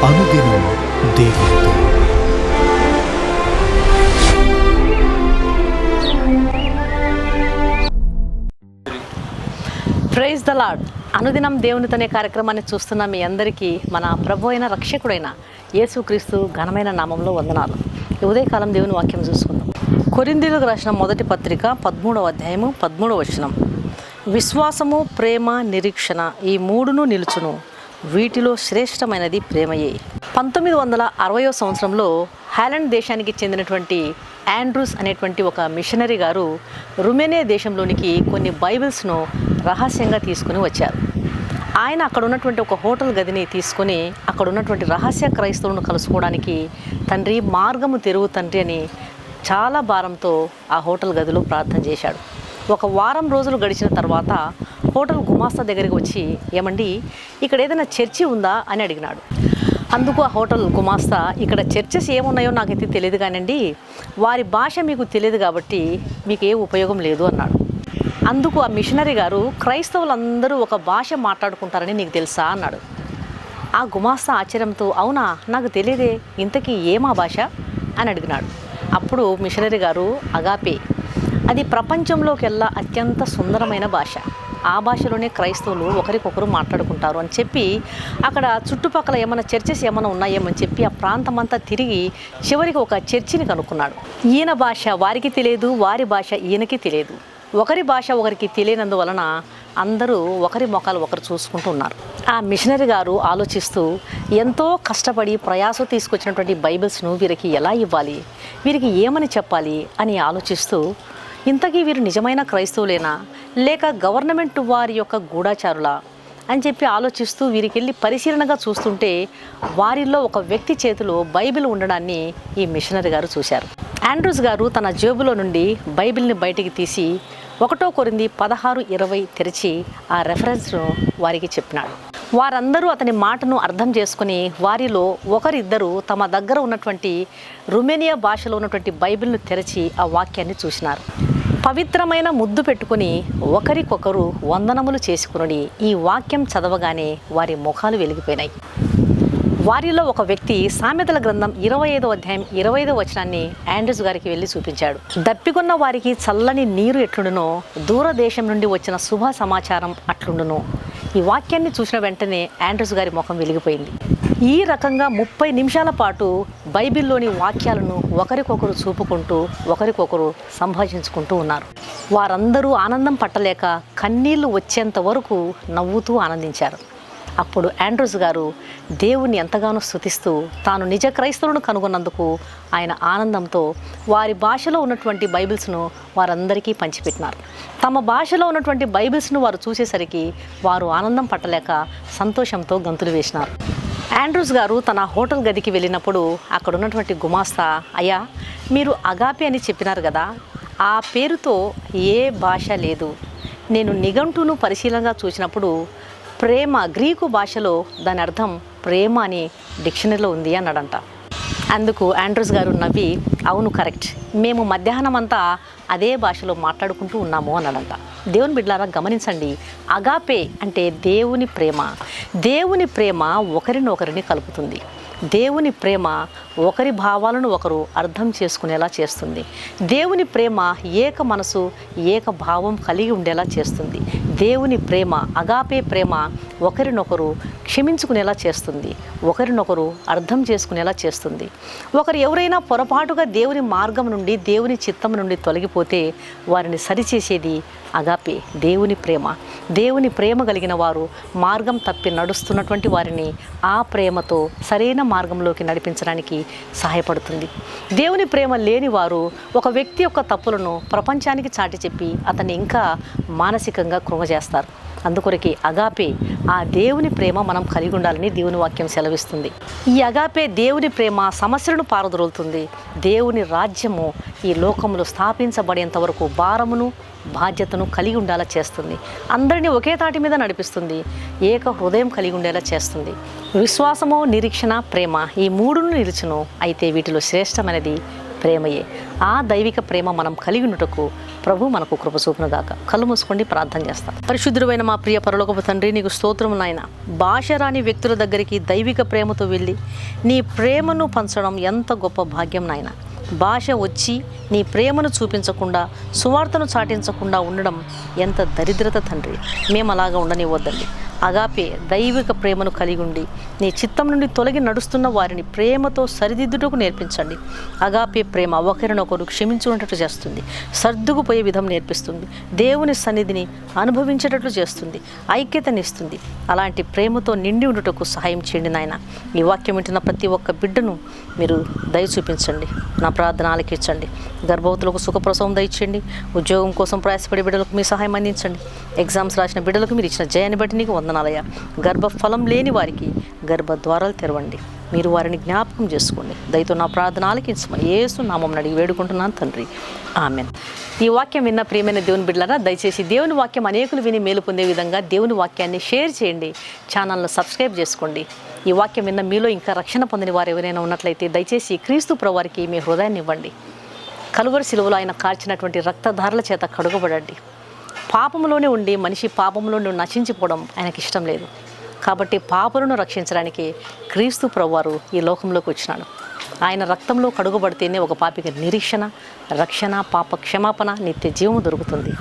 అనుదినం దేవునితో. Praise the lord. అనుదినం దేవునితోనే కార్యక్రమాన్ని చూస్తున్న మీ అందరికీ మన ప్రభు అయిన రక్షకుడైన యేసుక్రీస్తు ఘనమైన నామంలో వందనాలు. ఈ ఉదయకాలం దేవుని వాక్యం చూసుకుందాం. కొరింథీయులకు రాసిన మొదటి పత్రిక 13వ అధ్యాయము 13వ వచనం. విశ్వాసము, ప్రేమ, నిరీక్షణ ఈ మూడును నిలుచును, వీటిలో శ్రేష్టమైనది ప్రేమయే. 1960వ సంవత్సరంలో హాలండ్ దేశానికి చెందినటువంటి ఆండ్రూస్ అనేటువంటి ఒక మిషనరీ గారు రుమేనియా దేశంలోనికి కొన్ని బైబిల్స్ను రహస్యంగా తీసుకుని వచ్చారు. ఆయన అక్కడ ఉన్నటువంటి ఒక హోటల్ గదిని తీసుకొని అక్కడ ఉన్నటువంటి రహస్య క్రైస్తవులను కలుసుకోవడానికి తండ్రి మార్గము తెరువు తండ్రి అని చాలా భారంతో ఆ హోటల్ గదిలో ప్రార్థన చేశాడు. ఒక వారం రోజులు గడిచిన తర్వాత హోటల్ గుమాస్తా దగ్గరికి వచ్చి, ఏమండి ఇక్కడ ఏదైనా చర్చి ఉందా అని అడిగినాడు. అందుకు ఆ హోటల్ గుమాస్తా, ఇక్కడ చర్చెస్ ఏమున్నాయో నాకైతే తెలియదు కానండి, వారి భాష మీకు తెలియదు కాబట్టి మీకు ఏ ఉపయోగం లేదు అన్నాడు. అందుకు ఆ మిషనరీ గారు, క్రైస్తవులందరూ ఒక భాష మాట్లాడుకుంటారని నీకు తెలుసా అన్నాడు. ఆ గుమాస్తా ఆశ్చర్యంతో, అవునా, నాకు తెలియదే, ఇంతకీ ఏమా భాష అని అడిగినాడు. అప్పుడు మిషనరీ గారు, అగాపే, అది ప్రపంచంలోకెల్లా అత్యంత సుందరమైన భాష, ఆ భాషలోనే క్రైస్తవులు ఒకరికొకరు మాట్లాడుకుంటారు అని చెప్పి అక్కడ చుట్టుపక్కల ఏమైనా చర్చెస్ ఏమైనా ఉన్నాయేమని చెప్పి ఆ ప్రాంతం అంతా తిరిగి చివరికి ఒక చర్చిని కనుక్కున్నాడు. ఈయన భాష వారికి తెలియదు, వారి భాష ఈయనకి తెలియదు. ఒకరి భాష ఒకరికి తెలియనందువలన అందరూ ఒకరి ముఖాలు ఒకరు చూసుకుంటూ ఉన్నారు. ఆ మిషనరీ గారు ఆలోచిస్తూ, ఎంతో కష్టపడి ప్రయాసం తీసుకొచ్చినటువంటి బైబిల్స్ను వీరికి ఎలా ఇవ్వాలి, వీరికి ఏమని చెప్పాలి అని ఆలోచిస్తూ, ఇంతకీ వీరు నిజమైన క్రైస్తవులేనా లేక గవర్నమెంట్ వారి యొక్క గూఢాచారులా అని చెప్పి ఆలోచిస్తూ వీరికి వెళ్ళి పరిశీలనగా చూస్తుంటే వారిలో ఒక వ్యక్తి చేతిలో బైబిల్ ఉండడాన్ని ఈ మిషనరీ గారు చూశారు. ఆండ్రూస్ గారు తన జేబులో నుండి బైబిల్ని బయటికి తీసి 1 కొరింథీ 16:20 తెరిచి ఆ రెఫరెన్స్ను వారికి చెప్పినాడు. వారందరూ అతని మాటను అర్థం చేసుకుని వారిలో ఒకరిద్దరు తమ దగ్గర ఉన్నటువంటి రుమేనియా భాషలో ఉన్నటువంటి బైబిల్ను తెరిచి ఆ వాక్యాన్ని చూసినారు. పవిత్రమైన ముద్దు పెట్టుకుని ఒకరికొకరు వందనములు చేసుకుని ఈ వాక్యం చదవగానే వారి ముఖాలు వెలిగిపోయినాయి. వారిలో ఒక వ్యక్తి సామెతల గ్రంథం 25వ అధ్యాయం 25వ వచనాన్ని ఆండ్రూస్ గారికి వెళ్ళి చూపించాడు. దప్పికొన్న వారికి చల్లని నీరు ఎట్లుండునో దూరదేశం నుండి వచ్చిన శుభ సమాచారం అట్లుండును. ఈ వాక్యాన్ని చూసిన వెంటనే ఆండ్రూస్ గారి ముఖం వెలిగిపోయింది. ఈ రకంగా 30 నిమిషాల పాటు బైబిల్లోని వాక్యాలను ఒకరికొకరు చూపుకుంటూ ఒకరికొకరు సంభాషించుకుంటూ ఉన్నారు. వారందరూ ఆనందం పట్టలేక కన్నీళ్లు వచ్చేంత వరకు నవ్వుతూ ఆనందించారు. అప్పుడు ఆండ్రూస్ గారు దేవుని ఎంతగానో స్తుతిస్తూ తాను నిజ క్రైస్తవులను కనుగొన్నందుకు ఆయన ఆనందంతో వారి భాషలో ఉన్నటువంటి బైబిల్స్ను వారందరికీ పంచిపెట్టినారు. తమ భాషలో ఉన్నటువంటి బైబిల్స్ను వారు చూసేసరికి వారు ఆనందం పట్టలేక సంతోషంతో గంతులు వేసినారు. ఆండ్రూస్ గారు తన హోటల్ గదికి వెళ్ళినప్పుడు అక్కడ ఉన్నటువంటి గుమాస్తా, అయ్యా మీరు అగాపే అని చెప్పినారు కదా, ఆ పేరుతో ఏ భాష లేదు, నేను నిఘంటువును పరిశీలనగా చూసినప్పుడు ప్రేమ గ్రీకు భాషలో దాని అర్థం ప్రేమ అని డిక్షనరీలో ఉంది అన్నాడంట. అందుకు ఆండ్రూస్ గారు నవ్వి, అవును కరెక్ట్, మేము మధ్యాహ్నం అంతా అదే భాషలో మాట్లాడుకుంటూ ఉన్నాము అన్నాడంట. దేవుని బిడ్డలారా గమనించండి, అగాపే అంటే దేవుని ప్రేమ. దేవుని ప్రేమ ఒకరినొకరిని కలుపుతుంది. దేవుని ప్రేమ ఒకరి భావాలను ఒకరు అర్థం చేసుకునేలా చేస్తుంది. దేవుని ప్రేమ ఏక మనసు ఏక భావం కలిగి ఉండేలా చేస్తుంది. దేవుని ప్రేమ అగాపే ప్రేమ ఒకరినొకరు క్షమించుకునేలా చేస్తుంది, ఒకరినొకరు అర్థం చేసుకునేలా చేస్తుంది. ఒకరు ఎవరైనా పొరపాటుగా దేవుని మార్గం నుండి దేవుని చిత్తం నుండి తొలగిపోతే వారిని సరిచేసేది అగాపే, దేవుని ప్రేమ. దేవుని ప్రేమ కలిగిన వారు మార్గం తప్పి నడుస్తున్నటువంటి వారిని ఆ ప్రేమతో సరైన మార్గంలోకి నడిపించడానికి సహాయపడుతుంది. దేవుని ప్రేమ లేని వారు ఒక వ్యక్తి యొక్క తప్పులను ప్రపంచానికి చాటి చెప్పి అతన్ని ఇంకా మానసికంగా కృంగజేస్తారు. అందుకొరకే అగాపే, ఆ దేవుని ప్రేమ మనం కలిగి ఉండాలని దేవుని వాక్యం సెలవిస్తుంది. ఈ అగాపే దేవుని ప్రేమ సమస్యలను పారదోలుతుంది. దేవుని రాజ్యము ఈ లోకంలో స్థాపించబడేంత వరకు భారమును బాధ్యతను కలిగి ఉండేలా చేస్తుంది. అందరినీ ఒకే తాటి మీద నడిపిస్తుంది. ఏక హృదయం కలిగి ఉండేలా చేస్తుంది. విశ్వాసము, నిరీక్షణ, ప్రేమ ఈ మూడును నిలుచును. అయితే వీటిలో శ్రేష్టమైనది ప్రేమయే. ఆ దైవిక ప్రేమ మనం కలిగి ఉన్నటకు ప్రభు మనకు కృప చూపునుగాక. కళ్ళు మూసుకోండి, ప్రార్థన చేస్తాం. పరిశుద్ధుడైన మా ప్రియ పరలోకపు తండ్రి, నీకు స్తోత్రము నాయన. భాష రాని వ్యక్తుల దగ్గరికి దైవిక ప్రేమతో వెళ్ళి నీ ప్రేమను పంచడం ఎంత గొప్ప భాగ్యం నాయన. భాష వచ్చి నీ ప్రేమను చూపించకుండా, సువార్తను చాటించకుండా ఉండడం ఎంత దరిద్రత తండ్రి. మేము అలాగా ఉండనివ్వద్దండి. అగాపే దైవిక ప్రేమను కలిగి ఉండి నీ చిత్తం నుండి తొలగి నడుస్తున్న వారిని ప్రేమతో సరిదిద్దుటకు నేర్పించండి. అగాపే ప్రేమ ఒకరినొకరు క్షమించుకునేటట్లు చేస్తుంది, సర్దుకుపోయే విధం నేర్పిస్తుంది, దేవుని సన్నిధిని అనుభవించేటట్లు చేస్తుంది, ఐక్యతనిస్తుంది. అలాంటి ప్రేమతో నిండి ఉండుటకు సహాయం చేయండి నాయన. ఈ వాక్యం వింటున్న ప్రతి ఒక్క బిడ్డను మీరు దయ చూపించండి. నా ప్రార్థన ఆలకించండి. గర్భవతులకు సుఖప్రసవం దయచేయండి. ఉద్యోగం కోసం ప్రయాసపడే బిడ్డలకు మీ సహాయం అందించండి. ఎగ్జామ్స్ రాసిన బిడ్డలకు మీరు ఇచ్చిన జయాన్ని బట్టి నీకు వందనాలయ్యా. గర్భఫలం లేని వారికి గర్భ ద్వారాలు తెరవండి. మీరు వారిని జ్ఞాపకం చేసుకోండి. దయతో నా ప్రార్థన ఆలకించమని యేసు నామమున అడిగి వేడుకుంటున్నాను తండ్రి, ఆమేన్. ఈ వాక్యం విన్న ప్రియమైన దేవుని బిడ్డలారా, దయచేసి దేవుని వాక్యం అనేకులు విని మేలు పొందే విధంగా దేవుని వాక్యాన్ని షేర్ చేయండి. ఛానల్ను సబ్స్క్రైబ్ చేసుకోండి. ఈ వాక్యం విన్న మీలో ఇంకా రక్షణ పొందిన వారు ఎవరైనా ఉన్నట్లయితే దయచేసి క్రీస్తు ప్రభువారికి మీ హృదయాన్ని ఇవ్వండి. కలువరి శిలువలో ఆయన కార్చినటువంటి రక్తధారల చేత కడుగబడండి. పాపంలోనే ఉండి మనిషి పాపంలో నశించిపోవడం ఆయనకి ఇష్టం లేదు. కాబట్టి పాపులను రక్షించడానికి క్రీస్తు ప్రభువారు ఈ లోకంలోకి వచ్చినాడు. ఆయన రక్తంలో కడుగబడితేనే ఒక పాపికి నిరీక్షణ, రక్షణ, పాప క్షమాపణ, నిత్య జీవము దొరుకుతుంది.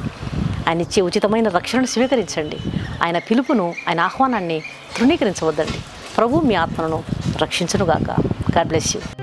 ఆయన ఇచ్చే ఉచితమైన రక్షణను స్వీకరించండి. ఆయన పిలుపును, ఆయన ఆహ్వానాన్ని తృణీకరించవద్దండి. ప్రభు మీ ఆత్మను రక్షించునుగాక. God bless you.